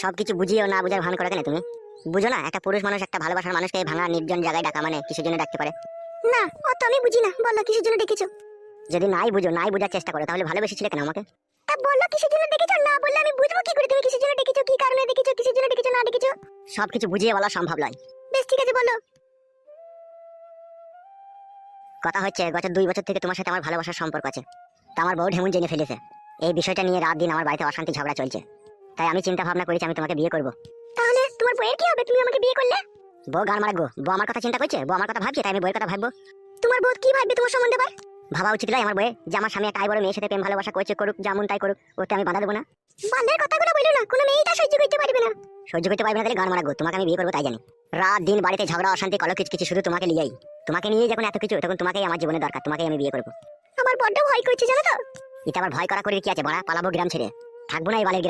সবকিছু বুঝিও না বুঝার ভান করে কেন তুমি? বুঝো না একটা পুরুষ মানুষ একটা ভালোবাসার মানুষকে ভাঙা নির্জন জায়গায় ডাকা মানে কিসের জন্য ডাকতে পারে? না অত আমি বুঝি না, বলো কিসের জন্য ডেকেছো? যদি নাই বুঝো, নাই বুঝার চেষ্টা করো, তাহলে ভালোবেসেছিলে কেন আমাকে? তা বলো কিসের জন্য ডেকেছো, না বললে আমি বুঝবো কি করে তুমি কিসের জন্য ডেকেছো, কি কারণে ডেকেছো, কিসের জন্য ডেকেছো না ডেকেছো? সবকিছু বুঝিয়ে বলা সম্ভব নয়। বেশ ঠিক আছে বলো। কথা হচ্ছে গত 2 বছর থেকে তোমার সাথে আমার ভালোবাসার সম্পর্ক আছে। তা আমার বউ ঢেমুন জেনে ফেলেছে। এই বিষয়টা নিয়ে রাত দিন আমার বাড়িতে অশান্তি ঝগড়া চলছে। তাই আমি চিন্তা ভাবনা করেছি আমি তোমাকে বিয়ে করব। তাহলে তোমার বউয়ের কি হবে, তুমি আমাকে বিয়ে করলে? বউ গান মারা গো, বউ আমার কথা চিন্তা করছে, বউ আমার কথা ভাবছে, তাই আমি বউয়ের কথা ভাববো। তোমার বউ কি ভাববে তোমার সম্বন্ধে আবার? ভাবা উচিত নয় আমার বউয়ের যে আমার স্বামী একটা বড় মেয়ের সাথে প্রেম ভালোবাসা করছে, করুক যেমন তাই করুক, ওতে আমি বাধা দেবো না। বালের কথাগুলো বলো না, কোনো মেয়েই তা সহ্য করতে পারবে না। সহ্য করতে পারবে না তাহলে গান মারা গো, তোমাকে আমি বিয়ে করবো তাই জানি। রাত দিন বাড়িতে ঝগড়া অশান্তি কলো কিছু শুধু তোমাকে নিয়েই। তোমাকে নিয়ে যখন এত কিছু, তখন তোমাকেই আমার জীবনে দরকার, তোমাকেই আমি বিয়ে করবো। আমার বড্ড ভয় করছে জানো তো। এটা আবার ভয় করা করে কি আছে, বড়া পালাবো গ্রাম ছেড়ে, থাকবো না এই বালের গ্রামে।